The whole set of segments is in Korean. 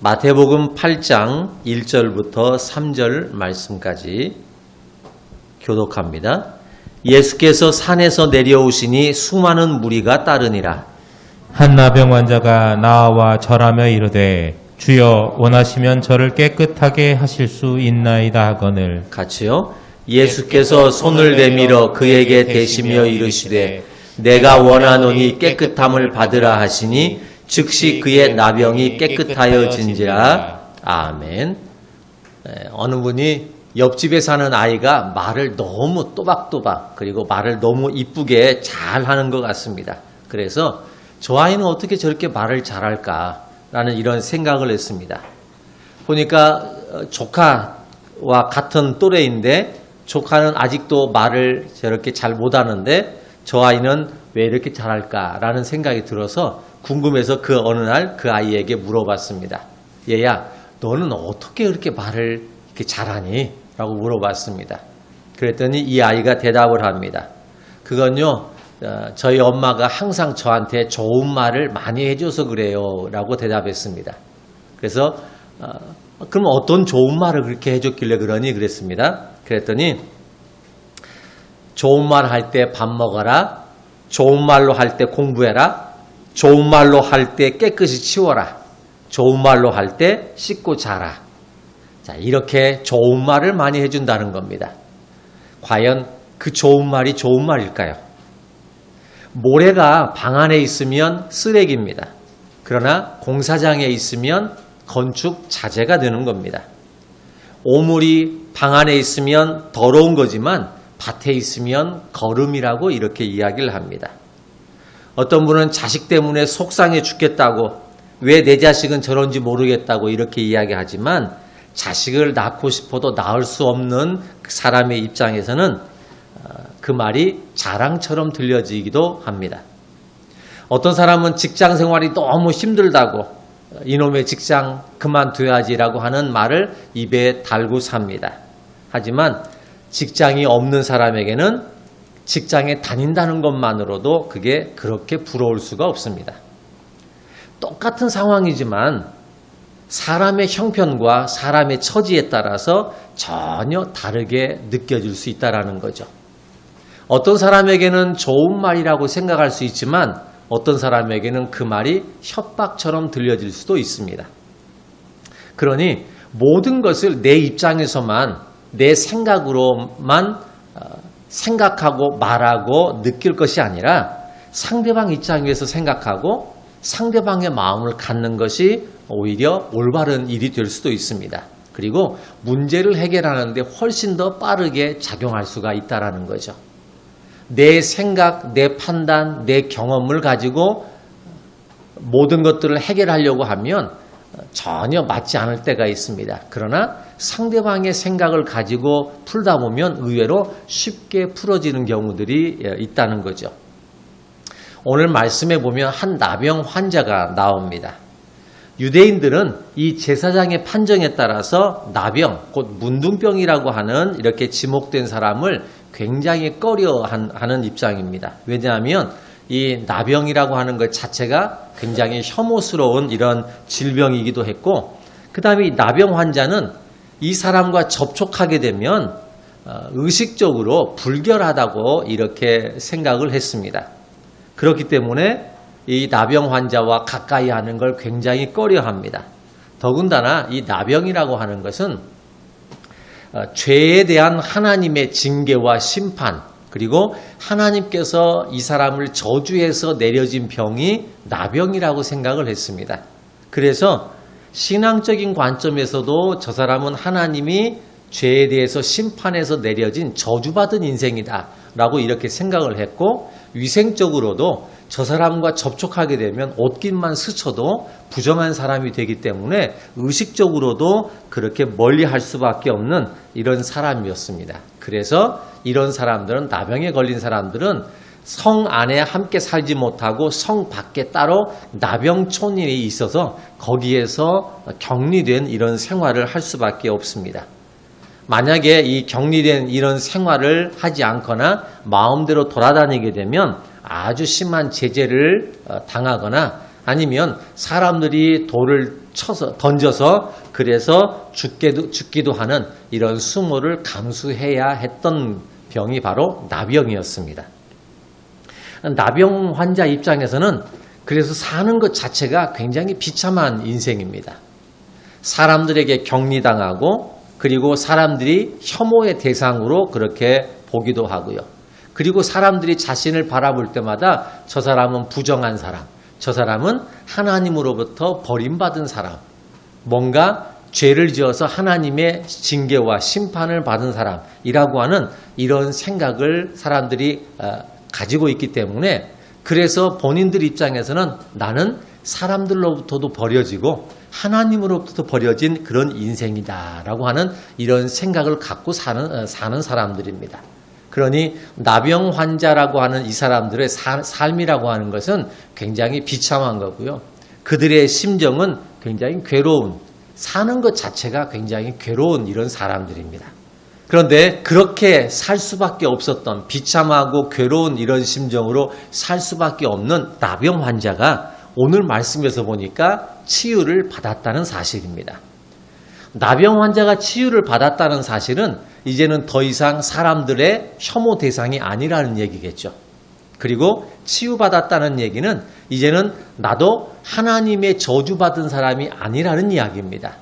마태복음 8장 1절부터 3절 말씀까지 교독합니다. 예수께서 산에서 내려오시니 수많은 무리가 따르니라. 한 나병 환자가 나와 절하며 이르되 주여 원하시면 저를 깨끗하게 하실 수 있나이다 하거늘. 같이요. 예수께서 손을 내밀어 그에게 대시며 이르시되 내가 원하노니 깨끗함을 받으라 하시니 즉시 그의 나병이 깨끗하여진지라. 아멘. 어느 분이 옆집에 사는 아이가 말을 너무 또박또박 그리고 말을 너무 이쁘게 잘하는 것 같습니다. 그래서 저 아이는 어떻게 저렇게 말을 잘할까라는 이런 생각을 했습니다. 보니까 조카와 같은 또래인데 조카는 아직도 말을 저렇게 잘 못하는데 저 아이는 왜 이렇게 잘할까라는 생각이 들어서 궁금해서 그 어느 날 그 아이에게 물어봤습니다. 얘야, 너는 어떻게 그렇게 말을 이렇게 잘하니? 라고 물어봤습니다. 그랬더니 이 아이가 대답을 합니다. 그건요, 저희 엄마가 항상 저한테 좋은 말을 많이 해줘서 그래요 라고 대답했습니다. 그래서 그럼 어떤 좋은 말을 그렇게 해줬길래 그러니? 그랬습니다. 그랬더니 좋은 말 할 때 밥 먹어라, 좋은 말로 할 때 공부해라, 좋은 말로 할 때 깨끗이 치워라, 좋은 말로 할 때 씻고 자라. 자, 이렇게 좋은 말을 많이 해준다는 겁니다. 과연 그 좋은 말이 좋은 말일까요? 모래가 방 안에 있으면 쓰레기입니다. 그러나 공사장에 있으면 건축 자재가 되는 겁니다. 오물이 방 안에 있으면 더러운 거지만 밭에 있으면 거름이라고 이렇게 이야기를 합니다. 어떤 분은 자식 때문에 속상해 죽겠다고, 왜 내 자식은 저런지 모르겠다고 이렇게 이야기하지만 자식을 낳고 싶어도 낳을 수 없는 사람의 입장에서는 그 말이 자랑처럼 들려지기도 합니다. 어떤 사람은 직장 생활이 너무 힘들다고 이놈의 직장 그만둬야지라고 하는 말을 입에 달고 삽니다. 하지만 직장이 없는 사람에게는 직장에 다닌다는 것만으로도 그게 그렇게 부러울 수가 없습니다. 똑같은 상황이지만 사람의 형편과 사람의 처지에 따라서 전혀 다르게 느껴질 수 있다는 거죠. 어떤 사람에게는 좋은 말이라고 생각할 수 있지만 어떤 사람에게는 그 말이 협박처럼 들려질 수도 있습니다. 그러니 모든 것을 내 입장에서만, 내 생각으로만 생각하고 말하고 느낄 것이 아니라 상대방 입장에서 생각하고 상대방의 마음을 갖는 것이 오히려 올바른 일이 될 수도 있습니다. 그리고 문제를 해결하는데 훨씬 더 빠르게 작용할 수가 있다는 거죠. 내 생각, 내 판단, 내 경험을 가지고 모든 것들을 해결하려고 하면 전혀 맞지 않을 때가 있습니다. 그러나 상대방의 생각을 가지고 풀다 보면 의외로 쉽게 풀어지는 경우들이 있다는 거죠. 오늘 말씀에 보면 한 나병 환자가 나옵니다. 유대인들은 이 제사장의 판정에 따라서 나병, 곧 문둥병이라고 하는 이렇게 지목된 사람을 굉장히 꺼려하는 입장입니다. 왜냐하면 이 나병이라고 하는 것 자체가 굉장히 혐오스러운 이런 질병이기도 했고, 그 다음에 이 나병 환자는 이 사람과 접촉하게 되면 의식적으로 불결하다고 이렇게 생각을 했습니다. 그렇기 때문에 이 나병 환자와 가까이 하는 걸 굉장히 꺼려합니다. 더군다나 이 나병이라고 하는 것은 죄에 대한 하나님의 징계와 심판, 그리고 하나님께서 이 사람을 저주해서 내려진 병이 나병이라고 생각을 했습니다. 그래서 신앙적인 관점에서도 저 사람은 하나님이 죄에 대해서 심판해서 내려진 저주받은 인생이다 라고 이렇게 생각을 했고, 위생적으로도 저 사람과 접촉하게 되면 옷깃만 스쳐도 부정한 사람이 되기 때문에 의식적으로도 그렇게 멀리할 수밖에 없는 이런 사람이었습니다. 그래서 이런 사람들은, 나병에 걸린 사람들은 성 안에 함께 살지 못하고 성 밖에 따로 나병촌이 있어서 거기에서 격리된 이런 생활을 할 수밖에 없습니다. 만약에 이 격리된 이런 생활을 하지 않거나 마음대로 돌아다니게 되면 아주 심한 제재를 당하거나 아니면 사람들이 돌을 던져서 그래서 죽기도 하는 이런 수모를 감수해야 했던 병이 바로 나병이었습니다. 나병 환자 입장에서는 그래서 사는 것 자체가 굉장히 비참한 인생입니다. 사람들에게 격리당하고 그리고 사람들이 혐오의 대상으로 그렇게 보기도 하고요. 그리고 사람들이 자신을 바라볼 때마다 저 사람은 부정한 사람, 저 사람은 하나님으로부터 버림받은 사람, 뭔가 죄를 지어서 하나님의 징계와 심판을 받은 사람이라고 하는 이런 생각을 사람들이 가지고 있기 때문에 그래서 본인들 입장에서는 나는 사람들로부터도 버려지고 하나님으로부터 버려진 그런 인생이다라고 하는 이런 생각을 갖고 사는 사람들입니다. 그러니 나병 환자라고 하는 이 사람들의 삶이라고 하는 것은 굉장히 비참한 거고요. 그들의 심정은 굉장히 괴로운, 사는 것 자체가 굉장히 괴로운 이런 사람들입니다. 그런데 그렇게 살 수밖에 없었던 비참하고 괴로운 이런 심정으로 살 수밖에 없는 나병 환자가 오늘 말씀에서 보니까 치유를 받았다는 사실입니다. 나병 환자가 치유를 받았다는 사실은 이제는 더 이상 사람들의 혐오 대상이 아니라는 얘기겠죠. 그리고 치유받았다는 얘기는 이제는 나도 하나님의 저주받은 사람이 아니라는 이야기입니다.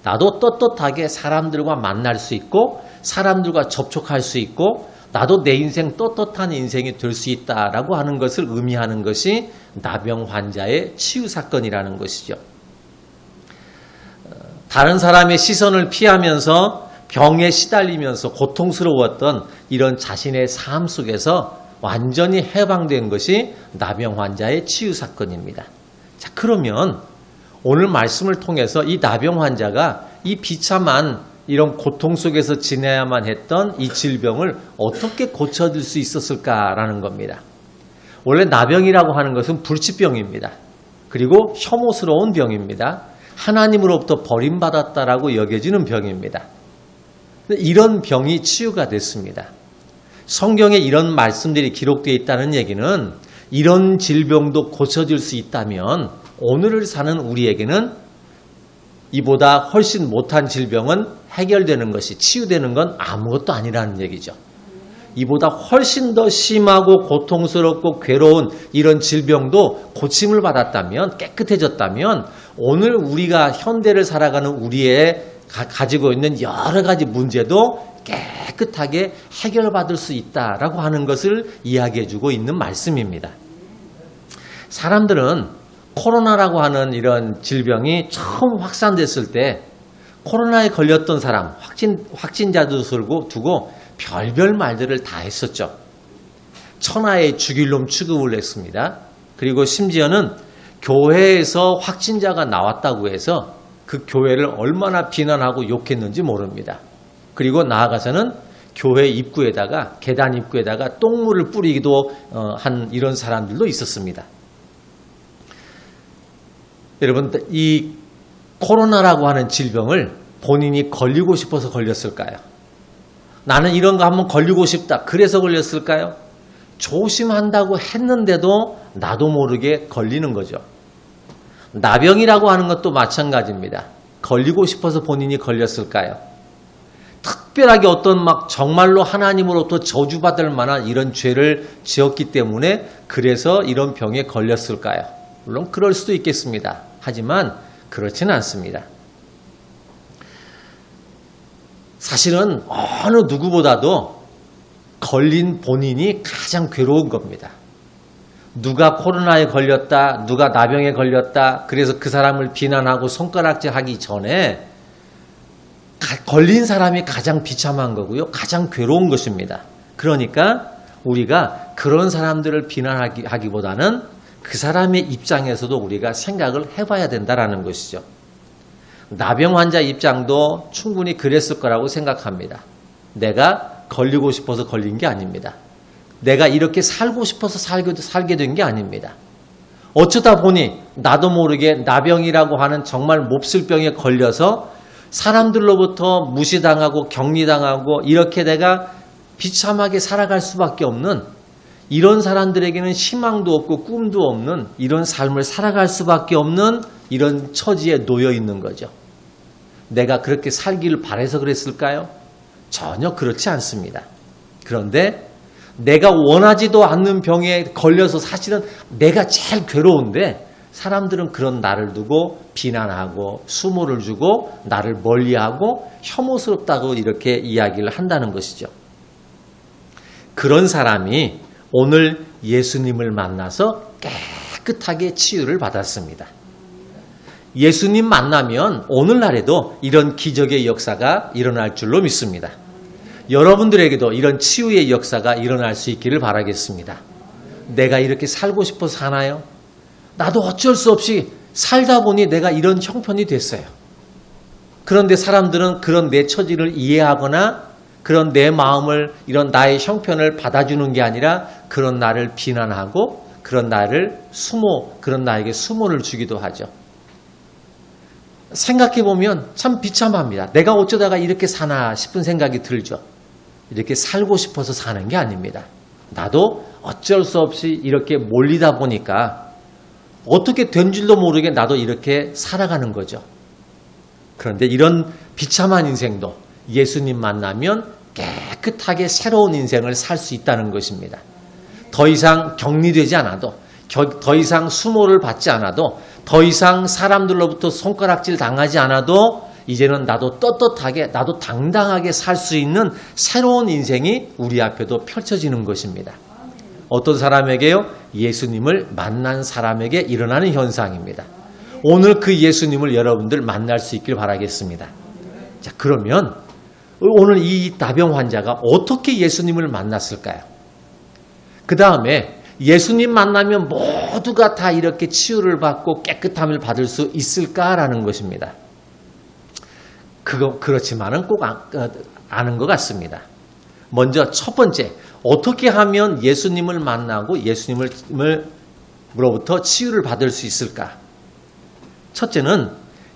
나도 떳떳하게 사람들과 만날 수 있고 사람들과 접촉할 수 있고 나도 내 인생 떳떳한 인생이 될 수 있다라고 하는 것을 의미하는 것이 나병 환자의 치유 사건이라는 것이죠. 다른 사람의 시선을 피하면서 병에 시달리면서 고통스러웠던 이런 자신의 삶 속에서 완전히 해방된 것이 나병 환자의 치유 사건입니다. 자, 그러면 오늘 말씀을 통해서 이 나병 환자가 이 비참한 이런 고통 속에서 지내야만 했던 이 질병을 어떻게 고쳐줄 수 있었을까라는 겁니다. 원래 나병이라고 하는 것은 불치병입니다. 그리고 혐오스러운 병입니다. 하나님으로부터 버림받았다라고 여겨지는 병입니다. 이런 병이 치유가 됐습니다. 성경에 이런 말씀들이 기록되어 있다는 얘기는 이런 질병도 고쳐질 수 있다면 오늘을 사는 우리에게는 이보다 훨씬 못한 질병은 해결되는 것이 치유되는 건 아무것도 아니라는 얘기죠. 이보다 훨씬 더 심하고 고통스럽고 괴로운 이런 질병도 고침을 받았다면 깨끗해졌다면 오늘 우리가 현대를 살아가는 우리의 가지고 있는 여러 가지 문제도 깨끗하게 해결받을 수 있다라고 하는 것을 이야기해주고 있는 말씀입니다. 사람들은 코로나라고 하는 이런 질병이 처음 확산됐을 때 코로나에 걸렸던 사람, 확진자도 두고 별별 말들을 다 했었죠. 천하의 죽일 놈 취급을 했습니다. 그리고 심지어는 교회에서 확진자가 나왔다고 해서 그 교회를 얼마나 비난하고 욕했는지 모릅니다. 그리고 나아가서는 교회 입구에다가 계단 입구에다가 똥물을 뿌리기도 한 이런 사람들도 있었습니다. 여러분, 이 코로나라고 하는 질병을 본인이 걸리고 싶어서 걸렸을까요? 나는 이런 거 한번 걸리고 싶다. 그래서 걸렸을까요? 조심한다고 했는데도 나도 모르게 걸리는 거죠. 나병이라고 하는 것도 마찬가지입니다. 걸리고 싶어서 본인이 걸렸을까요? 특별하게 어떤 정말로 하나님으로부터 저주받을 만한 이런 죄를 지었기 때문에 그래서 이런 병에 걸렸을까요? 물론 그럴 수도 있겠습니다. 하지만 그렇지는 않습니다. 사실은 어느 누구보다도 걸린 본인이 가장 괴로운 겁니다. 누가 코로나에 걸렸다, 누가 나병에 걸렸다, 그래서 그 사람을 비난하고 손가락질하기 전에 걸린 사람이 가장 비참한 거고요. 가장 괴로운 것입니다. 그러니까 우리가 그런 사람들을 비난하기보다는 그 사람의 입장에서도 우리가 생각을 해봐야 된다는 것이죠. 나병 환자 입장도 충분히 그랬을 거라고 생각합니다. 내가 걸리고 싶어서 걸린 게 아닙니다. 내가 이렇게 살고 싶어서 살게 된 게 아닙니다. 어쩌다 보니 나도 모르게 나병이라고 하는 정말 몹쓸 병에 걸려서 사람들로부터 무시당하고 격리당하고 이렇게 내가 비참하게 살아갈 수밖에 없는 이런 사람들에게는 희망도 없고 꿈도 없는 이런 삶을 살아갈 수밖에 없는 이런 처지에 놓여 있는 거죠. 내가 그렇게 살기를 바라서 그랬을까요? 전혀 그렇지 않습니다. 그런데 내가 원하지도 않는 병에 걸려서 사실은 내가 제일 괴로운데 사람들은 그런 나를 두고 비난하고 수모를 주고 나를 멀리하고 혐오스럽다고 이렇게 이야기를 한다는 것이죠. 그런 사람이 오늘 예수님을 만나서 깨끗하게 치유를 받았습니다. 예수님 만나면 오늘날에도 이런 기적의 역사가 일어날 줄로 믿습니다. 여러분들에게도 이런 치유의 역사가 일어날 수 있기를 바라겠습니다. 내가 이렇게 살고 싶어서 사나요? 나도 어쩔 수 없이 살다 보니 내가 이런 형편이 됐어요. 그런데 사람들은 그런 내 처지를 이해하거나 그런 내 마음을 이런 나의 형편을 받아주는 게 아니라 그런 나를 비난하고 그런 나를 그런 나에게 수모를 주기도 하죠. 생각해보면 참 비참합니다. 내가 어쩌다가 이렇게 사나 싶은 생각이 들죠. 이렇게 살고 싶어서 사는 게 아닙니다. 나도 어쩔 수 없이 이렇게 몰리다 보니까 어떻게 된 줄도 모르게 나도 이렇게 살아가는 거죠. 그런데 이런 비참한 인생도 예수님 만나면 깨끗하게 새로운 인생을 살 수 있다는 것입니다. 더 이상 격리되지 않아도, 더 이상 수모를 받지 않아도, 더 이상 사람들로부터 손가락질 당하지 않아도 이제는 나도 떳떳하게, 나도 당당하게 살 수 있는 새로운 인생이 우리 앞에도 펼쳐지는 것입니다. 어떤 사람에게요? 예수님을 만난 사람에게 일어나는 현상입니다. 오늘 그 예수님을 여러분들 만날 수 있길 바라겠습니다. 자, 그러면 오늘 이 나병 환자가 어떻게 예수님을 만났을까요? 그 다음에 예수님 만나면 모두가 다 이렇게 치유를 받고 깨끗함을 받을 수 있을까라는 것입니다. 그렇지만은 꼭 아는 것 같습니다. 먼저 첫 번째, 어떻게 하면 예수님을 만나고 예수님으로부터 치유를 받을 수 있을까? 첫째는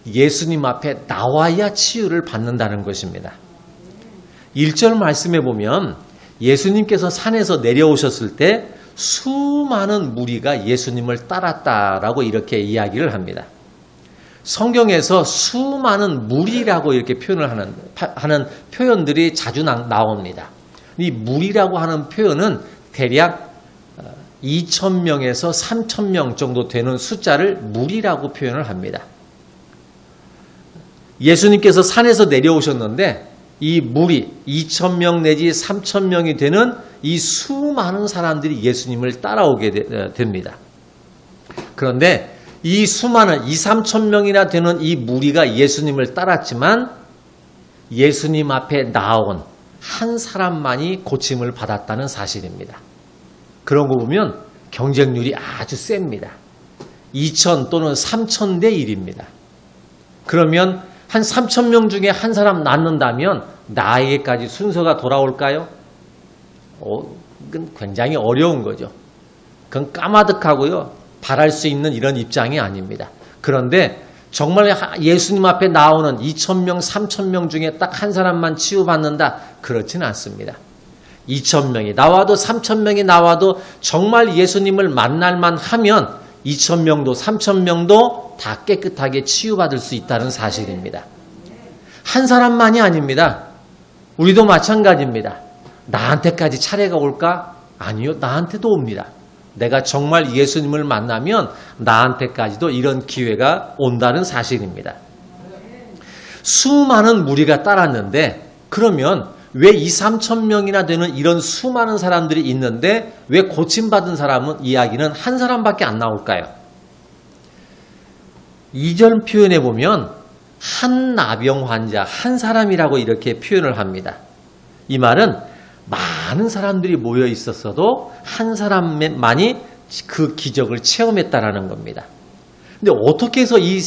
예수님 앞에 나와야 치유를 받는다는 것입니다. 1절 말씀에 보면 예수님께서 산에서 내려오셨을 때 수많은 무리가 예수님을 따랐다라고 이렇게 이야기를 합니다. 성경에서 수많은 무리라고 이렇게 표현을 하는 표현들이 자주 나옵니다. 이 무리라고 하는 표현은 대략 2,000명에서 3,000명 정도 되는 숫자를 무리라고 표현을 합니다. 예수님께서 산에서 내려오셨는데 이 무리 2,000명 내지 3,000명이 되는 이 수많은 사람들이 예수님을 따라오게 됩니다. 그런데 이 수많은 2,3,000명이나 되는 이 무리가 예수님을 따랐지만 예수님 앞에 나온 한 사람만이 고침을 받았다는 사실입니다. 그런 거 보면 경쟁률이 아주 셉니다. 2,000 또는 3,000대 1입니다. 그러면 한 3,000명 중에 한 사람 낳는다면 나에게까지 순서가 돌아올까요? 그건 굉장히 어려운 거죠. 그건 까마득하고요. 바랄 수 있는 이런 입장이 아닙니다. 그런데 정말 예수님 앞에 나오는 2,000명, 3,000명 중에 딱 한 사람만 치유받는다? 그렇지는 않습니다. 2,000명이 나와도 3,000명이 나와도 정말 예수님을 만날만 하면 2,000명도 3,000명도 다 깨끗하게 치유받을 수 있다는 사실입니다. 한 사람만이 아닙니다. 우리도 마찬가지입니다. 나한테까지 차례가 올까? 아니요. 나한테도 옵니다. 내가 정말 예수님을 만나면 나한테까지도 이런 기회가 온다는 사실입니다. 수많은 무리가 따랐는데 그러면 왜 2,3,000명이나 되는 이런 수많은 사람들이 있는데 왜 고침받은 사람은 이야기는 한 사람밖에 안 나올까요? 2절 표현에 보면 한 나병 환자, 한 사람이라고 이렇게 표현을 합니다. 이 말은 많은 사람들이 모여 있었어도 한 사람만이 그 기적을 체험했다라는 겁니다. 근데 어떻게 해서 이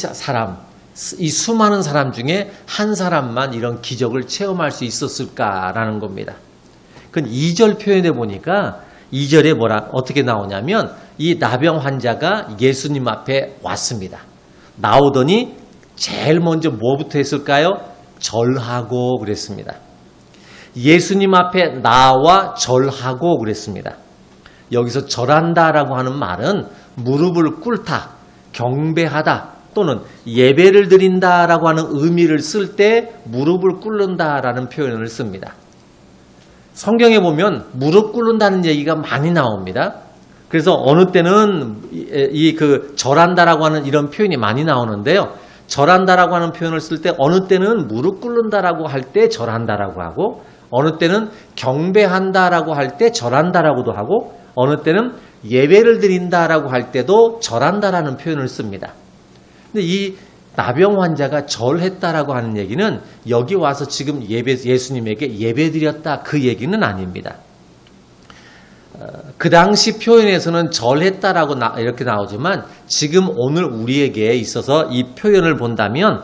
수많은 사람 중에 한 사람만 이런 기적을 체험할 수 있었을까라는 겁니다. 그건 2절 표현해 보니까 2절에 어떻게 나오냐면 이 나병 환자가 예수님 앞에 왔습니다. 나오더니 제일 먼저 뭐부터 했을까요? 절하고 그랬습니다. 예수님 앞에 나와 절하고 그랬습니다. 여기서 절한다라고 하는 말은 무릎을 꿇다, 경배하다 또는 예배를 드린다라고 하는 의미를 쓸 때 무릎을 꿇는다라는 표현을 씁니다. 성경에 보면 무릎 꿇는다는 얘기가 많이 나옵니다. 그래서 어느 때는 절한다라고 하는 이런 표현이 많이 나오는데요. 절한다라고 하는 표현을 쓸 때 어느 때는 무릎 꿇는다라고 할 때 절한다라고 하고, 어느 때는 경배한다라고 할 때 절한다라고도 하고, 어느 때는 예배를 드린다라고 할 때도 절한다라는 표현을 씁니다. 근데 이 나병 환자가 절했다라고 하는 얘기는 여기 와서 지금 예수님에게 예배드렸다 그 얘기는 아닙니다. 그 당시 표현에서는 절했다라고 이렇게 나오지만 지금 오늘 우리에게 있어서 이 표현을 본다면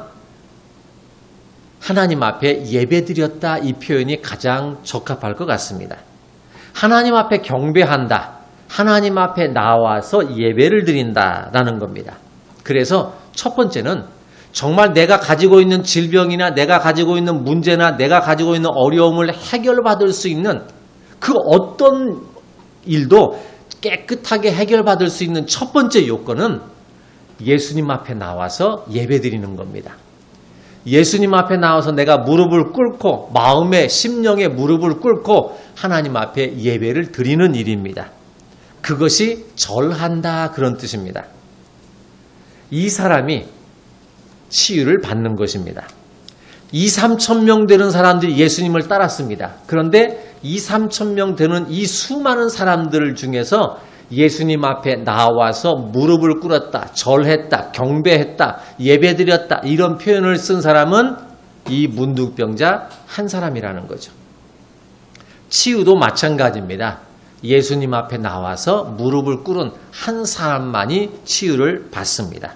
하나님 앞에 예배드렸다 이 표현이 가장 적합할 것 같습니다. 하나님 앞에 경배한다, 하나님 앞에 나와서 예배를 드린다라는 겁니다. 그래서 첫 번째는 정말 내가 가지고 있는 질병이나 내가 가지고 있는 문제나 내가 가지고 있는 어려움을 해결받을 수 있는 그 어떤 일도 깨끗하게 해결받을 수 있는 첫 번째 요건은 예수님 앞에 나와서 예배드리는 겁니다. 예수님 앞에 나와서 내가 무릎을 꿇고 마음의 심령의 무릎을 꿇고 하나님 앞에 예배를 드리는 일입니다. 그것이 절한다 그런 뜻입니다. 이 사람이 치유를 받는 것입니다. 2,3천 명 되는 사람들이 예수님을 따랐습니다. 그런데 2,3천 명 되는 이 수많은 사람들 중에서 예수님 앞에 나와서 무릎을 꿇었다, 절했다, 경배했다, 예배드렸다 이런 표현을 쓴 사람은 이 문둥병자 한 사람이라는 거죠. 치유도 마찬가지입니다. 예수님 앞에 나와서 무릎을 꿇은 한 사람만이 치유를 받습니다.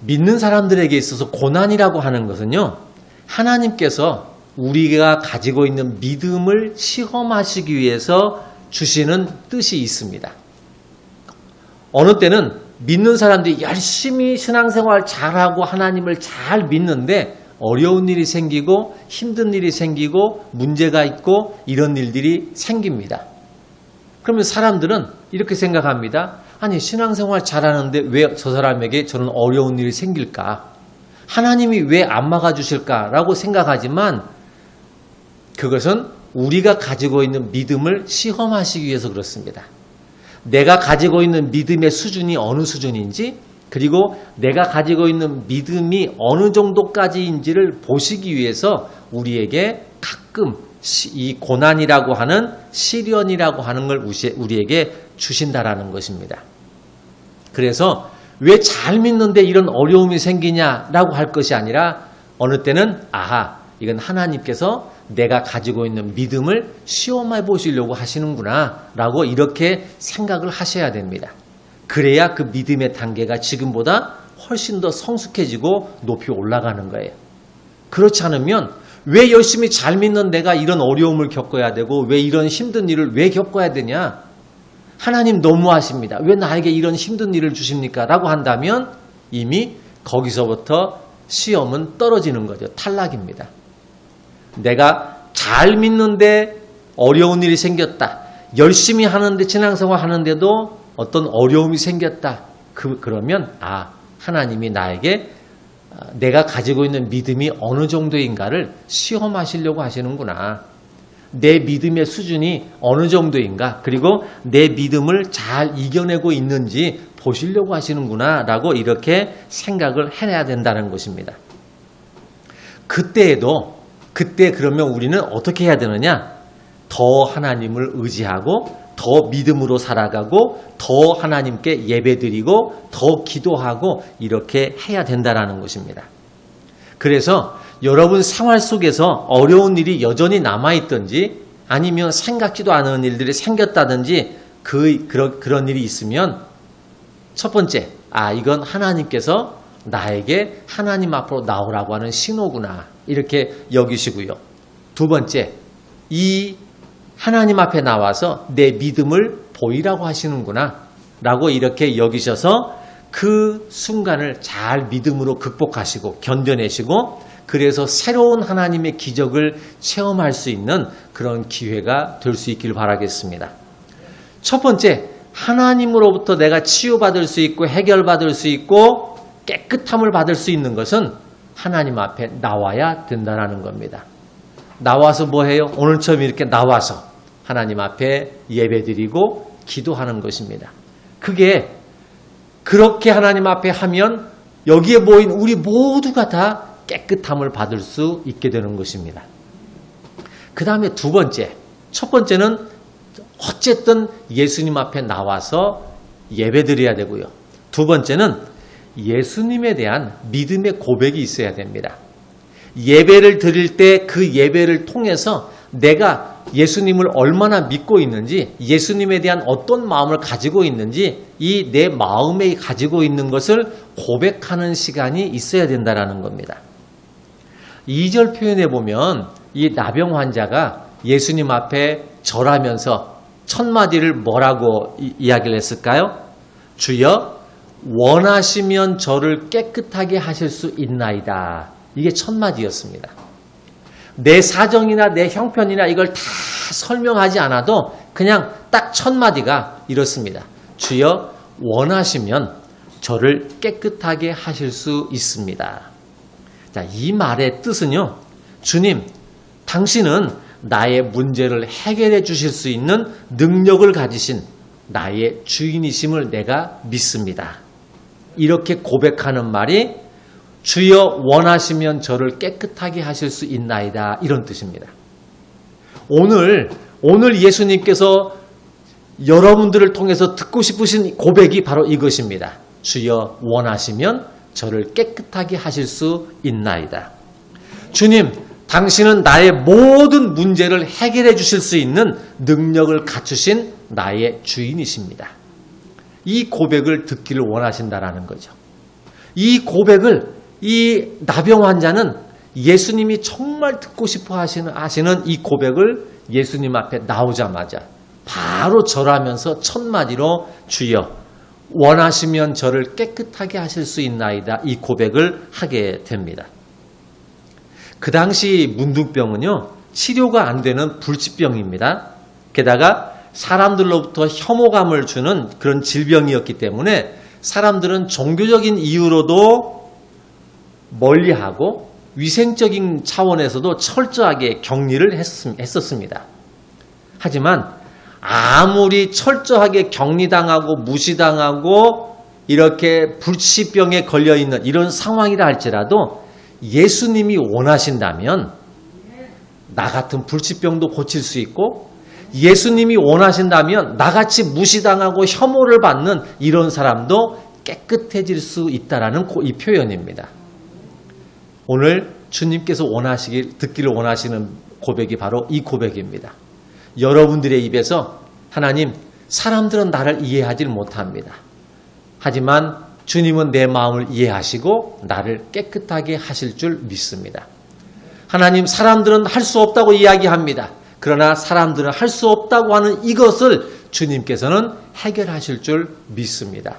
믿는 사람들에게 있어서 고난이라고 하는 것은요, 하나님께서 우리가 가지고 있는 믿음을 시험하시기 위해서 주시는 뜻이 있습니다. 어느 때는 믿는 사람들이 열심히 신앙생활 잘하고 하나님을 잘 믿는데 어려운 일이 생기고 힘든 일이 생기고 문제가 있고 이런 일들이 생깁니다. 그러면 사람들은 이렇게 생각합니다. 아니, 신앙생활 잘하는데 왜 저 사람에게 저런 어려운 일이 생길까? 하나님이 왜 안 막아주실까라고 생각하지만 그것은 우리가 가지고 있는 믿음을 시험하시기 위해서 그렇습니다. 내가 가지고 있는 믿음의 수준이 어느 수준인지, 그리고 내가 가지고 있는 믿음이 어느 정도까지인지를 보시기 위해서 우리에게 가끔 이 고난이라고 하는 시련이라고 하는 걸 우리에게 주신다라는 것입니다. 그래서 왜 잘 믿는데 이런 어려움이 생기냐라고 할 것이 아니라 어느 때는 이건 하나님께서 내가 가지고 있는 믿음을 시험해 보시려고 하시는구나 라고 이렇게 생각을 하셔야 됩니다. 그래야 그 믿음의 단계가 지금보다 훨씬 더 성숙해지고 높이 올라가는 거예요. 그렇지 않으면 왜 열심히 잘 믿는 내가 이런 어려움을 겪어야 되고 왜 이런 힘든 일을 왜 겪어야 되냐? 하나님 너무하십니다. 왜 나에게 이런 힘든 일을 주십니까? 라고 한다면 이미 거기서부터 시험은 떨어지는 거죠. 탈락입니다. 내가 잘 믿는데 어려운 일이 생겼다. 열심히 하는데 신앙생활 하는데도 어떤 어려움이 생겼다. 그러면 하나님이 나에게 내가 가지고 있는 믿음이 어느 정도인가를 시험하시려고 하시는구나. 내 믿음의 수준이 어느 정도인가, 그리고 내 믿음을 잘 이겨내고 있는지 보시려고 하시는구나 라고 이렇게 생각을 해내야 된다는 것입니다. 그때 그러면 우리는 어떻게 해야 되느냐? 더 하나님을 의지하고 더 믿음으로 살아가고 더 하나님께 예배드리고 더 기도하고 이렇게 해야 된다는 것입니다. 그래서 여러분 생활 속에서 어려운 일이 여전히 남아있든지 아니면 생각지도 않은 일들이 생겼다든지 그런 일이 있으면 첫 번째, 이건 하나님께서 나에게 하나님 앞으로 나오라고 하는 신호구나 이렇게 여기시고요. 두 번째, 이 하나님 앞에 나와서 내 믿음을 보이라고 하시는구나 라고 이렇게 여기셔서 그 순간을 잘 믿음으로 극복하시고 견뎌내시고 그래서 새로운 하나님의 기적을 체험할 수 있는 그런 기회가 될 수 있기를 바라겠습니다. 첫 번째, 하나님으로부터 내가 치유받을 수 있고 해결받을 수 있고 깨끗함을 받을 수 있는 것은 하나님 앞에 나와야 된다는 겁니다. 나와서 뭐 해요? 오늘처럼 이렇게 나와서 하나님 앞에 예배드리고 기도하는 것입니다. 그게 그렇게 하나님 앞에 하면 여기에 모인 우리 모두가 다 깨끗함을 받을 수 있게 되는 것입니다. 그 다음에 두 번째, 첫 번째는 어쨌든 예수님 앞에 나와서 예배드려야 되고요. 두 번째는 예수님에 대한 믿음의 고백이 있어야 됩니다. 예배를 드릴 때 그 예배를 통해서 내가 예수님을 얼마나 믿고 있는지, 예수님에 대한 어떤 마음을 가지고 있는지, 이 내 마음에 가지고 있는 것을 고백하는 시간이 있어야 된다는 겁니다. 2절 표현에 보면 이 나병 환자가 예수님 앞에 절하면서 첫 마디를 뭐라고 이야기를 했을까요? 주여, 원하시면 저를 깨끗하게 하실 수 있나이다. 이게 첫 마디였습니다. 내 사정이나 내 형편이나 이걸 다 설명하지 않아도 그냥 딱 첫 마디가 이렇습니다. 주여, 원하시면 저를 깨끗하게 하실 수 있습니다. 자, 이 말의 뜻은요, 주님, 당신은 나의 문제를 해결해 주실 수 있는 능력을 가지신 나의 주인이심을 내가 믿습니다. 이렇게 고백하는 말이 주여 원하시면 저를 깨끗하게 하실 수 있나이다, 이런 뜻입니다. 오늘 예수님께서 여러분들을 통해서 듣고 싶으신 고백이 바로 이것입니다. 주여 원하시면 저를 깨끗하게 하실 수 있나이다. 주님, 당신은 나의 모든 문제를 해결해 주실 수 있는 능력을 갖추신 나의 주인이십니다. 이 고백을 듣기를 원하신다라는 거죠. 이 고백을 이 나병 환자는 예수님이 정말 듣고 싶어 하시는 이 고백을 예수님 앞에 나오자마자 바로 절하면서 첫 마디로 주여 원하시면 저를 깨끗하게 하실 수 있나이다, 이 고백을 하게 됩니다. 그 당시 문둥병은요, 치료가 안 되는 불치병입니다. 게다가 사람들로부터 혐오감을 주는 그런 질병이었기 때문에 사람들은 종교적인 이유로도 멀리하고 위생적인 차원에서도 철저하게 격리를 했었습니다. 하지만 아무리 철저하게 격리당하고 무시당하고 이렇게 불치병에 걸려있는 이런 상황이라 할지라도 예수님이 원하신다면 나 같은 불치병도 고칠 수 있고, 예수님이 원하신다면 나같이 무시당하고 혐오를 받는 이런 사람도 깨끗해질 수 있다라는 이 표현입니다. 오늘 주님께서 듣기를 원하시는 고백이 바로 이 고백입니다. 여러분들의 입에서 하나님, 사람들은 나를 이해하지 못합니다. 하지만 주님은 내 마음을 이해하시고 나를 깨끗하게 하실 줄 믿습니다. 하나님, 사람들은 할 수 없다고 이야기합니다. 그러나 사람들은 할 수 없다고 하는 이것을 주님께서는 해결하실 줄 믿습니다.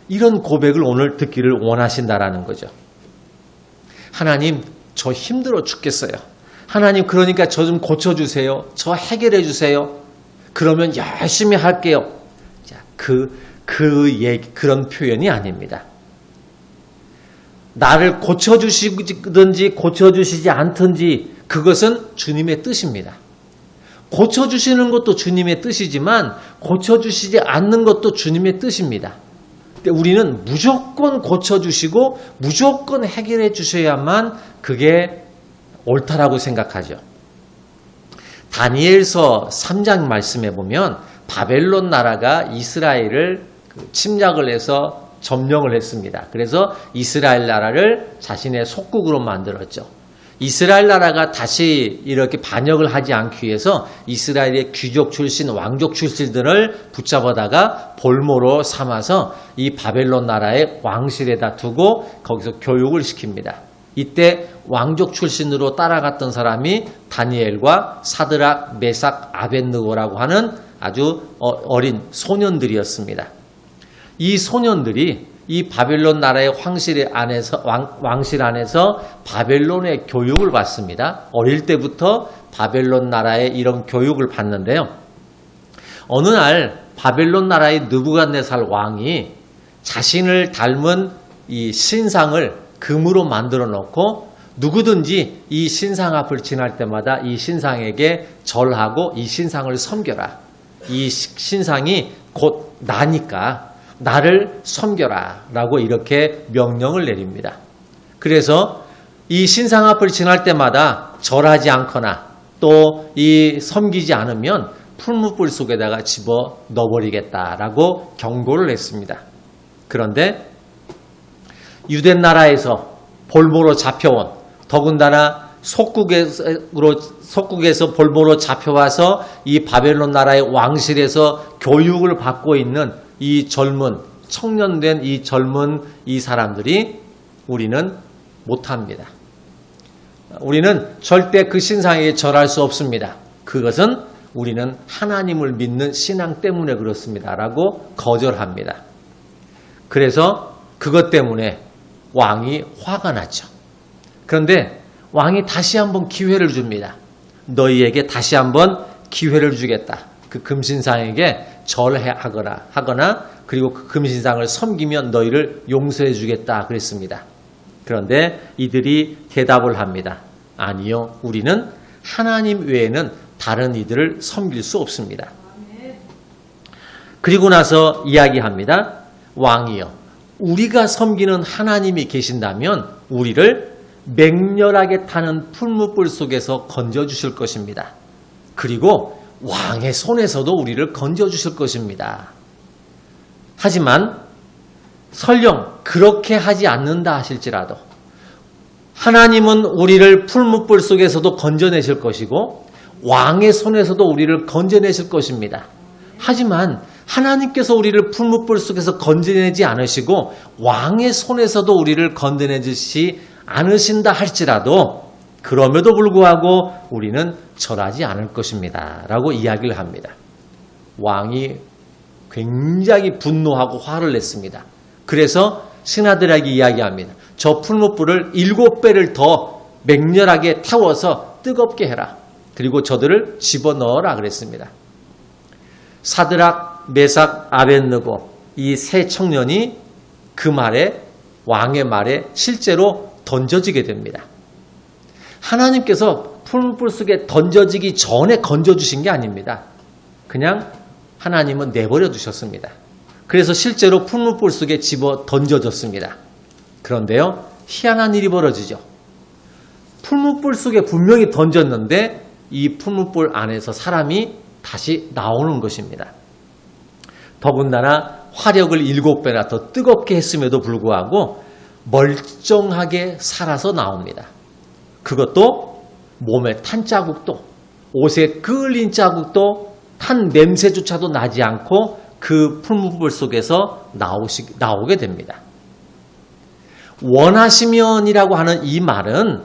이런 고백을 오늘 듣기를 원하신다라는 거죠. 하나님, 저 힘들어 죽겠어요. 하나님, 그러니까 저 좀 고쳐주세요. 저 해결해 주세요. 그러면 열심히 할게요. 자, 그런 표현이 아닙니다. 나를 고쳐주시든지 고쳐주시지 않든지 그것은 주님의 뜻입니다. 고쳐주시는 것도 주님의 뜻이지만 고쳐주시지 않는 것도 주님의 뜻입니다. 근데 우리는 무조건 고쳐주시고 무조건 해결해 주셔야만 그게 옳다라고 생각하죠. 다니엘서 3장 말씀에 보면 바벨론 나라가 이스라엘을 침략을 해서 점령을 했습니다. 그래서 이스라엘 나라를 자신의 속국으로 만들었죠. 이스라엘 나라가 다시 이렇게 반역을 하지 않기 위해서 이스라엘의 귀족 출신, 왕족 출신들을 붙잡아다가 볼모로 삼아서 이 바벨론 나라의 왕실에다 두고 거기서 교육을 시킵니다. 이때 왕족 출신으로 따라갔던 사람이 다니엘과 사드락, 메삭, 아벳느고라고 하는 아주 어린 소년들이었습니다. 이 소년들이 이 바벨론 나라의 왕실 안에서 바벨론의 교육을 받습니다. 어릴 때부터 바벨론 나라의 이런 교육을 받는데요. 어느 날 바벨론 나라의 느부갓네살 왕이 자신을 닮은 이 신상을 금으로 만들어 놓고 누구든지 이 신상 앞을 지날 때마다 이 신상에게 절하고 이 신상을 섬겨라. 이 신상이 곧 나니까 나를 섬겨라 라고 이렇게 명령을 내립니다. 그래서 이 신상 앞을 지날 때마다 절하지 않거나 또 이 섬기지 않으면 풀무불 속에다가 집어 넣어버리겠다라고 경고를 했습니다. 그런데 유대 나라에서 볼모로 잡혀온 더군다나 속국에서 볼모로 잡혀와서 이 바벨론 나라의 왕실에서 교육을 받고 있는 이 젊은 청년된 이 젊은 이 사람들이 우리는 못합니다. 우리는 절대 그 신상에게 절할 수 없습니다. 그것은 우리는 하나님을 믿는 신앙 때문에 그렇습니다. 라고 거절합니다. 그래서 그것 때문에 왕이 화가 났죠. 그런데 왕이 다시 한번 기회를 줍니다. 너희에게 다시 한번 기회를 주겠다. 그 금신상에게 절하거나 그리고 그 금신상을 섬기면 너희를 용서해 주겠다 그랬습니다. 그런데 이들이 대답을 합니다. 아니요, 우리는 하나님 외에는 다른 이들을 섬길 수 없습니다. 그리고 나서 이야기합니다. 왕이여, 우리가 섬기는 하나님이 계신다면 우리를 맹렬하게 타는 풀무불 속에서 건져주실 것입니다. 그리고 왕의 손에서도 우리를 건져주실 것입니다. 하지만 설령 그렇게 하지 않는다 하실지라도 하나님은 우리를 풀무불 속에서도 건져내실 것이고 왕의 손에서도 우리를 건져내실 것입니다. 하지만 하나님께서 우리를 풀무불 속에서 건져내지 않으시고 왕의 손에서도 우리를 건져내지 않으신다 할지라도 그럼에도 불구하고 우리는 절하지 않을 것입니다. 라고 이야기를 합니다. 왕이 굉장히 분노하고 화를 냈습니다. 그래서 신하들에게 이야기합니다. 저 풀무불을 7배를 더 맹렬하게 태워서 뜨겁게 해라. 그리고 저들을 집어넣어라 그랬습니다. 사드락, 메삭, 아벳느고 이 세 청년이 그 말에 왕의 말에 실제로 던져지게 됩니다. 하나님께서 풀무불 속에 던져지기 전에 건져주신 게 아닙니다. 그냥 하나님은 내버려 두셨습니다. 그래서 실제로 풀무불 속에 집어 던져졌습니다. 그런데요, 희한한 일이 벌어지죠. 풀무불 속에 분명히 던졌는데 이 풀무불 안에서 사람이 다시 나오는 것입니다. 더군다나 화력을 7배나 더 뜨겁게 했음에도 불구하고 멀쩡하게 살아서 나옵니다. 그것도 몸에 탄 자국도 옷에 끌린 자국도 탄 냄새조차도 나지 않고 그 풀무불 속에서 나오게 됩니다. 원하시면이라고 하는 이 말은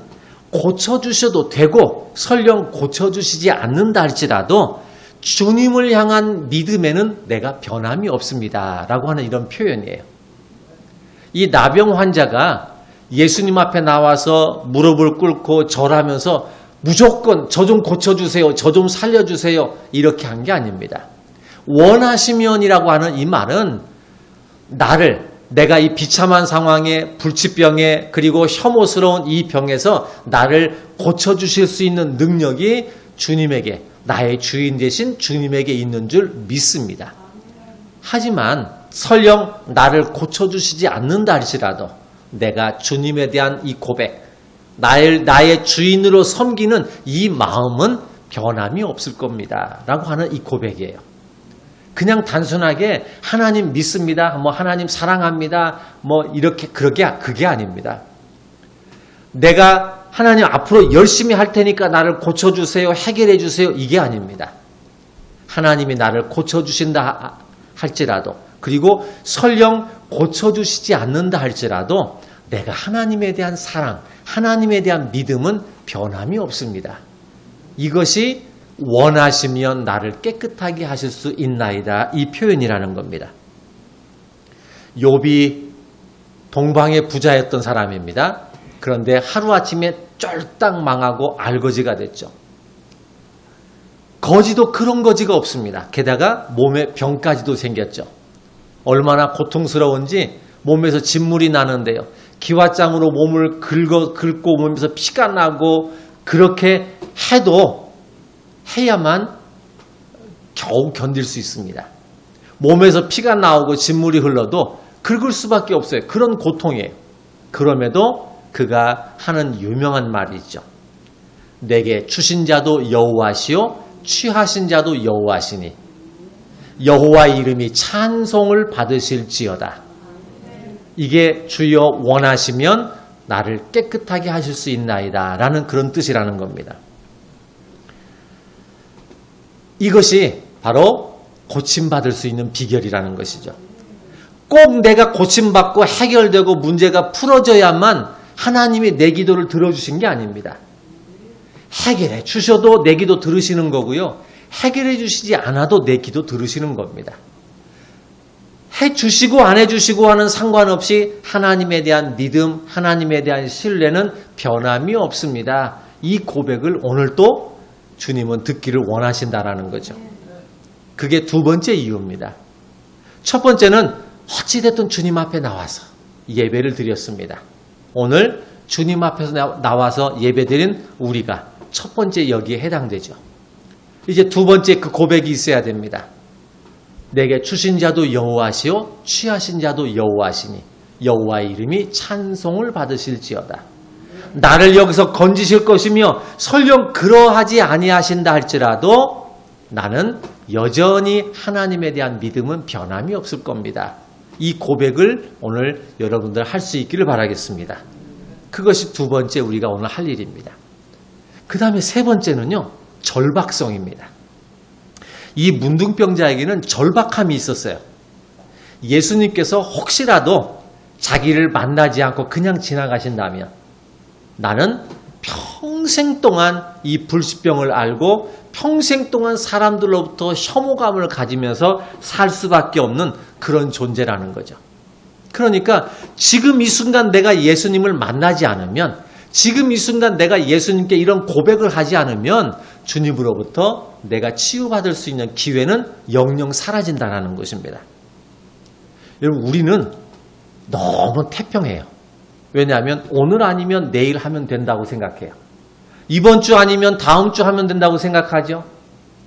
고쳐주셔도 되고 설령 고쳐주시지 않는다 할지라도 주님을 향한 믿음에는 내가 변함이 없습니다. 라고 하는 이런 표현이에요. 이 나병 환자가 예수님 앞에 나와서 무릎을 꿇고 절하면서 무조건 저 좀 고쳐주세요. 저 좀 살려주세요. 이렇게 한 게 아닙니다. 원하시면이라고 하는 이 말은 내가 이 비참한 상황에 불치병에 그리고 혐오스러운 이 병에서 나를 고쳐주실 수 있는 능력이 주님에게 나의 주인 되신 주님에게 있는 줄 믿습니다. 하지만 설령 나를 고쳐주시지 않는다 할지라도 내가 주님에 대한 이 고백 나의 주인으로 섬기는 이 마음은 변함이 없을 겁니다. 라고 하는 이 고백이에요. 그냥 단순하게 하나님 믿습니다. 하나님 사랑합니다. 그게 아닙니다. 내가 하나님 앞으로 열심히 할 테니까 나를 고쳐주세요. 해결해 주세요. 이게 아닙니다. 하나님이 나를 고쳐주신다 할지라도 그리고 설령 고쳐주시지 않는다 할지라도 내가 하나님에 대한 사랑, 하나님에 대한 믿음은 변함이 없습니다. 이것이 원하시면 나를 깨끗하게 하실 수 있나이다. 이 표현이라는 겁니다. 욥이 동방의 부자였던 사람입니다. 그런데 하루아침에 쫄딱 망하고 알거지가 됐죠. 거지도 그런 거지가 없습니다. 게다가 몸에 병까지도 생겼죠. 얼마나 고통스러운지 몸에서 진물이 나는데요. 기왓장으로 몸을 긁고 몸에서 피가 나고 그렇게 해도 해야만 겨우 견딜 수 있습니다. 몸에서 피가 나오고 진물이 흘러도 긁을 수밖에 없어요. 그런 고통이에요. 그럼에도 그가 하는 유명한 말이 있죠. 내게 주신 자도 여호와시요 취하신 자도 여호와시니 여호와의 이름이 찬송을 받으실지어다. 이게 주여 원하시면 나를 깨끗하게 하실 수 있나이다 라는 그런 뜻이라는 겁니다. 이것이 바로 고침받을 수 있는 비결이라는 것이죠. 꼭 내가 고침받고 해결되고 문제가 풀어져야만 하나님이 내 기도를 들어주신 게 아닙니다. 해결해 주셔도 내 기도 들으시는 거고요. 해결해 주시지 않아도 내 기도 들으시는 겁니다. 해 주시고 안 해 주시고 하는 상관없이 하나님에 대한 믿음, 하나님에 대한 신뢰는 변함이 없습니다. 이 고백을 오늘 또 주님은 듣기를 원하신다라는 거죠. 그게 두 번째 이유입니다. 첫 번째는 어찌됐든 주님 앞에 나와서 예배를 드렸습니다. 오늘 주님 앞에서 나와서 예배드린 우리가 첫 번째 여기에 해당되죠. 이제 두 번째 그 고백이 있어야 됩니다. 내게 주신 자도 여호와시요 취하신 자도 여호와시니 여호와의 이름이 찬송을 받으실지어다. 나를 여기서 건지실 것이며 설령 그러하지 아니하신다 할지라도 나는 여전히 하나님에 대한 믿음은 변함이 없을 겁니다. 이 고백을 오늘 여러분들 할 수 있기를 바라겠습니다. 그것이 두 번째 우리가 오늘 할 일입니다. 그 다음에 세 번째는요, 절박성입니다. 이 문둥병자에게는 절박함이 있었어요. 예수님께서 혹시라도 자기를 만나지 않고 그냥 지나가신다면 나는 평생 동안 이 불치병을 알고 평생 동안 사람들로부터 혐오감을 가지면서 살 수밖에 없는 그런 존재라는 거죠. 그러니까 지금 이 순간 내가 예수님을 만나지 않으면, 지금 이 순간 내가 예수님께 이런 고백을 하지 않으면 주님으로부터 내가 치유받을 수 있는 기회는 영영 사라진다는 것입니다. 여러분, 우리는 너무 태평해요. 왜냐하면 오늘 아니면 내일 하면 된다고 생각해요. 이번 주 아니면 다음 주 하면 된다고 생각하죠.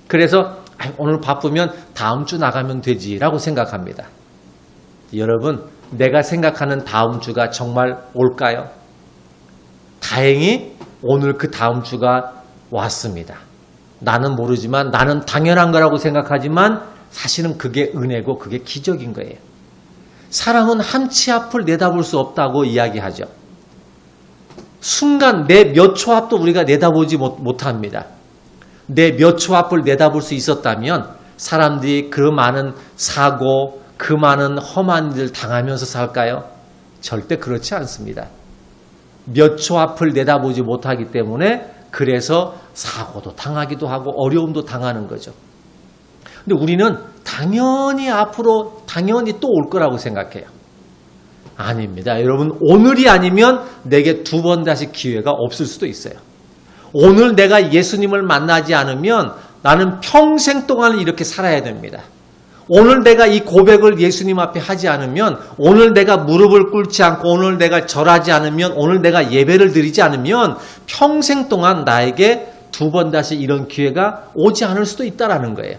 그래서 오늘 바쁘면 다음 주 나가면 되지라고 생각합니다. 여러분, 내가 생각하는 다음 주가 정말 올까요? 다행히 오늘 그 다음 주가 왔습니다. 나는 모르지만 나는 당연한 거라고 생각하지만 사실은 그게 은혜고 그게 기적인 거예요. 사람은 한 치 앞을 내다볼 수 없다고 이야기하죠. 순간 내 몇 초 앞도 우리가 내다보지 못합니다. 내 몇 초 앞을 내다볼 수 있었다면 사람들이 그 많은 사고, 그 많은 험한 일 당하면서 살까요? 절대 그렇지 않습니다. 몇 초 앞을 내다보지 못하기 때문에 그래서 사고도 당하기도 하고 어려움도 당하는 거죠. 근데 우리는 당연히 앞으로 당연히 또 올 거라고 생각해요. 아닙니다. 여러분, 오늘이 아니면 내게 두 번 다시 기회가 없을 수도 있어요. 오늘 내가 예수님을 만나지 않으면 나는 평생 동안 이렇게 살아야 됩니다. 오늘 내가 이 고백을 예수님 앞에 하지 않으면, 오늘 내가 무릎을 꿇지 않고 오늘 내가 절하지 않으면, 오늘 내가 예배를 드리지 않으면 평생 동안 나에게 두 번 다시 이런 기회가 오지 않을 수도 있다는 거예요.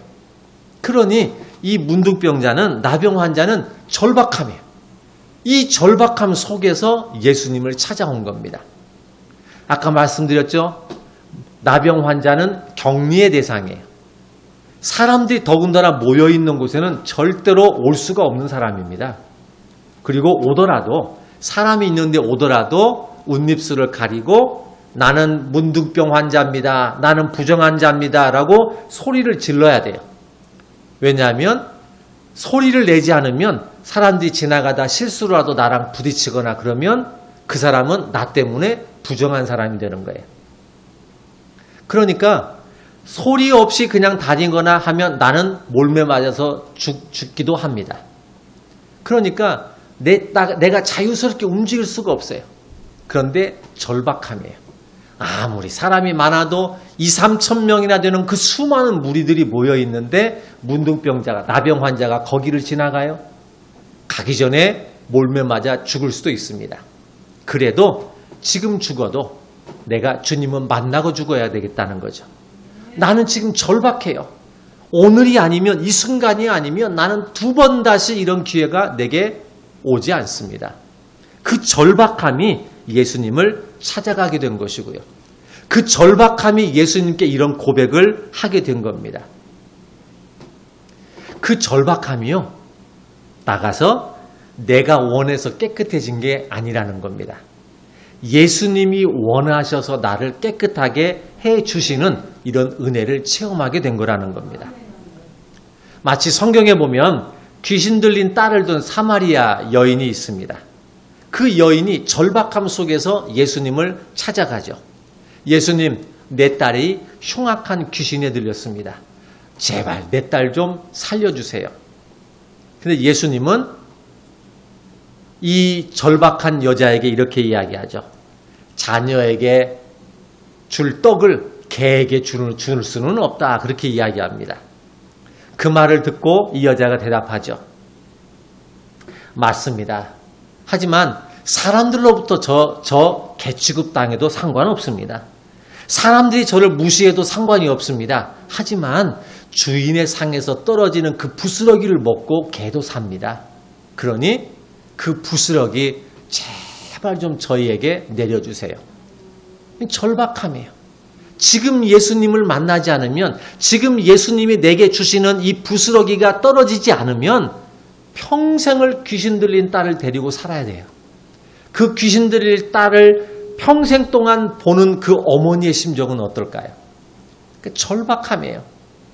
그러니 이 문둥병자는, 나병 환자는 절박함이에요. 이 절박함 속에서 예수님을 찾아온 겁니다. 아까 말씀드렸죠? 나병 환자는 격리의 대상이에요. 사람들이 더군다나 모여있는 곳에는 절대로 올 수가 없는 사람입니다. 그리고 오더라도, 사람이 있는데 오더라도 웃입술을 가리고 나는 문둥병 환자입니다. 나는 부정 환자입니다. 라고 소리를 질러야 돼요. 왜냐하면 소리를 내지 않으면 사람들이 지나가다 실수라도 나랑 부딪히거나 그러면 그 사람은 나 때문에 부정한 사람이 되는 거예요. 그러니까 소리 없이 그냥 다니거나 하면 나는 몰매 맞아서 죽기도 합니다. 그러니까 내가 자유스럽게 움직일 수가 없어요. 그런데 절박함이에요. 아무리 사람이 많아도 2, 3천 명이나 되는 그 수많은 무리들이 모여 있는데 문둥병자가, 나병 환자가 거기를 지나가요? 가기 전에 몰매 맞아 죽을 수도 있습니다. 그래도 지금 죽어도 내가 주님을 만나고 죽어야 되겠다는 거죠. 나는 지금 절박해요. 오늘이 아니면, 이 순간이 아니면 나는 두 번 다시 이런 기회가 내게 오지 않습니다. 그 절박함이 예수님을 찾아가게 된 것이고요. 그 절박함이 예수님께 이런 고백을 하게 된 겁니다. 그 절박함이요, 나가서 내가 원해서 깨끗해진 게 아니라는 겁니다. 예수님이 원하셔서 나를 깨끗하게 해주시는 이런 은혜를 체험하게 된 거라는 겁니다. 마치 성경에 보면 귀신 들린 딸을 둔 사마리아 여인이 있습니다. 그 여인이 절박함 속에서 예수님을 찾아가죠. 예수님, 내 딸이 흉악한 귀신에 들렸습니다. 제발 내 딸 좀 살려주세요. 근데 예수님은 이 절박한 여자에게 이렇게 이야기하죠. 자녀에게 줄 떡을 개에게 줄 수는 없다. 그렇게 이야기합니다. 그 말을 듣고 이 여자가 대답하죠. 맞습니다. 하지만 사람들로부터 저 개취급 당해도 상관없습니다. 사람들이 저를 무시해도 상관이 없습니다. 하지만 주인의 상에서 떨어지는 그 부스러기를 먹고 개도 삽니다. 그러니 그 부스러기 제발 좀 저희에게 내려주세요. 절박함이에요. 지금 예수님을 만나지 않으면, 지금 예수님이 내게 주시는 이 부스러기가 떨어지지 않으면 평생을 귀신 들린 딸을 데리고 살아야 돼요. 그 귀신 들린 딸을 평생 동안 보는 그 어머니의 심정은 어떨까요? 절박함이에요.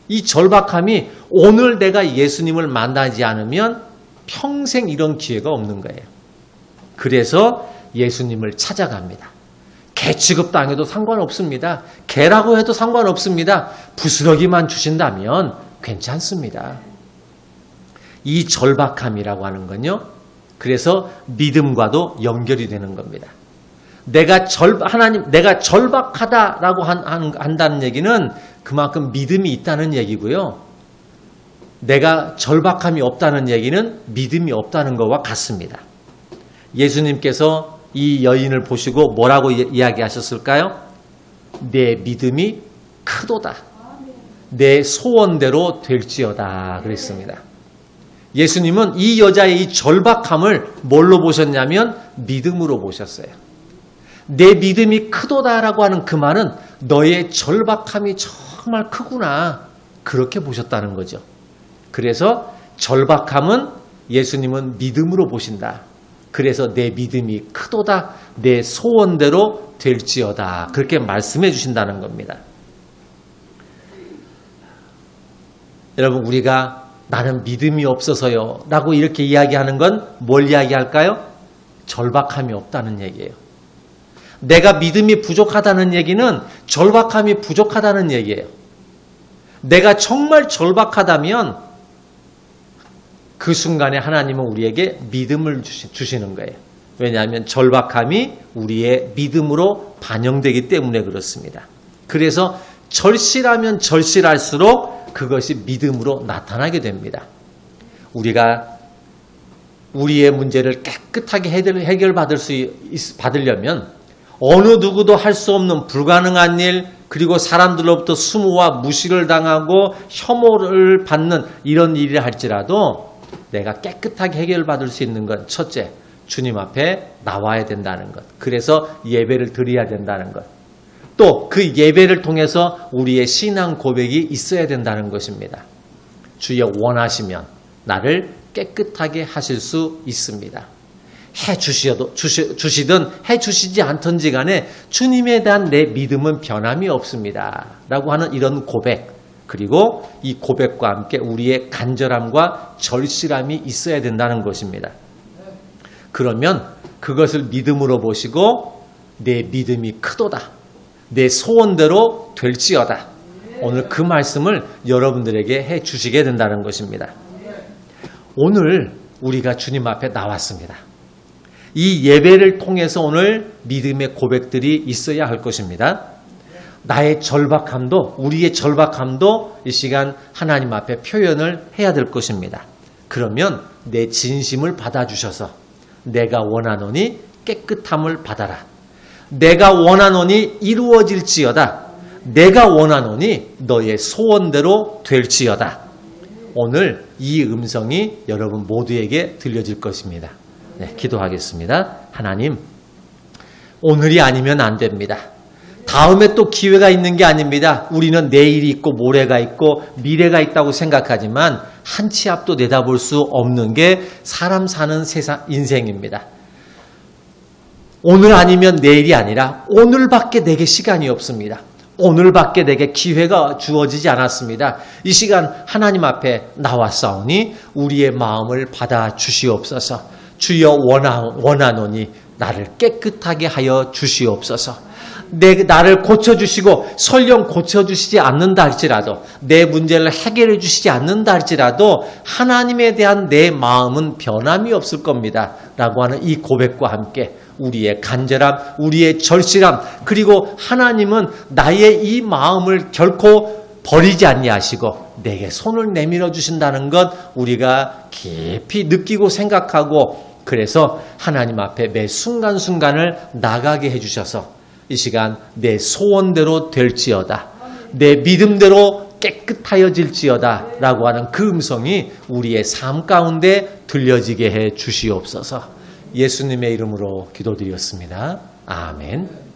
이 절박함이 오늘 내가 예수님을 만나지 않으면 평생 이런 기회가 없는 거예요. 그래서 예수님을 찾아갑니다. 개 취급당해도 상관없습니다. 개라고 해도 상관없습니다. 부스러기만 주신다면 괜찮습니다. 이 절박함이라고 하는 건요, 그래서 믿음과도 연결이 되는 겁니다. 내가 절박하다라고 한다는 얘기는 그만큼 믿음이 있다는 얘기고요. 내가 절박함이 없다는 얘기는 믿음이 없다는 것과 같습니다. 예수님께서 이 여인을 보시고 뭐라고 이야기하셨을까요? 내 믿음이 크도다. 내 소원대로 될지어다. 그랬습니다. 예수님은 이 여자의 이 절박함을 뭘로 보셨냐면 믿음으로 보셨어요. 내 믿음이 크도다라고 하는 그 말은 너의 절박함이 정말 크구나. 그렇게 보셨다는 거죠. 그래서 절박함은 예수님은 믿음으로 보신다. 그래서 내 믿음이 크도다. 내 소원대로 될지어다. 그렇게 말씀해 주신다는 겁니다. 여러분, 우리가 나는 믿음이 없어서요 라고 이렇게 이야기하는 건 뭘 이야기할까요? 절박함이 없다는 얘기예요. 내가 믿음이 부족하다는 얘기는 절박함이 부족하다는 얘기예요. 내가 정말 절박하다면 그 순간에 하나님은 우리에게 믿음을 주시는 거예요. 왜냐하면 절박함이 우리의 믿음으로 반영되기 때문에 그렇습니다. 그래서 절실하면 절실할수록 그것이 믿음으로 나타나게 됩니다. 우리가 우리의 문제를 깨끗하게 받으려면 어느 누구도 할 수 없는 불가능한 일, 그리고 사람들로부터 수모와 무시를 당하고 혐오를 받는 이런 일을 할지라도 내가 깨끗하게 해결받을 수 있는 건 첫째, 주님 앞에 나와야 된다는 것. 그래서 예배를 드려야 된다는 것. 또 그 예배를 통해서 우리의 신앙 고백이 있어야 된다는 것입니다. 주여 원하시면 나를 깨끗하게 하실 수 있습니다. 주시든 해주시지 않던지 간에 주님에 대한 내 믿음은 변함이 없습니다. 라고 하는 이런 고백, 그리고 이 고백과 함께 우리의 간절함과 절실함이 있어야 된다는 것입니다. 그러면 그것을 믿음으로 보시고 내 믿음이 크도다. 내 소원대로 될지어다. 오늘 그 말씀을 여러분들에게 해 주시게 된다는 것입니다. 오늘 우리가 주님 앞에 나왔습니다. 이 예배를 통해서 오늘 믿음의 고백들이 있어야 할 것입니다. 나의 절박함도, 우리의 절박함도 이 시간 하나님 앞에 표현을 해야 될 것입니다. 그러면 내 진심을 받아주셔서 내가 원하노니 깨끗함을 받아라. 내가 원하노니 이루어질지어다. 내가 원하노니 너의 소원대로 될지어다. 오늘 이 음성이 여러분 모두에게 들려질 것입니다. 네, 기도하겠습니다. 하나님, 오늘이 아니면 안 됩니다. 다음에 또 기회가 있는 게 아닙니다. 우리는 내일이 있고 모레가 있고 미래가 있다고 생각하지만 한 치 앞도 내다볼 수 없는 게 사람 사는 세상 인생입니다. 오늘 아니면 내일이 아니라 오늘밖에 내게 시간이 없습니다. 오늘밖에 내게 기회가 주어지지 않았습니다. 이 시간 하나님 앞에 나왔사오니 우리의 마음을 받아 주시옵소서. 주여 원하노니 나를 깨끗하게 하여 주시옵소서. 나를 고쳐주시고 설령 고쳐주시지 않는다 할지라도 내 문제를 해결해 주시지 않는다 할지라도 하나님에 대한 내 마음은 변함이 없을 겁니다. 라고 하는 이 고백과 함께 우리의 간절함, 우리의 절실함, 그리고 하나님은 나의 이 마음을 결코 버리지 아니하시고 내게 손을 내밀어 주신다는 것 우리가 깊이 느끼고 생각하고 그래서 하나님 앞에 매 순간순간을 나가게 해주셔서 이 시간 내 소원대로 될지어다. 내 믿음대로 깨끗하여질지어다. 라고 하는 그 음성이 우리의 삶 가운데 들려지게 해 주시옵소서. 예수님의 이름으로 기도드렸습니다. 아멘.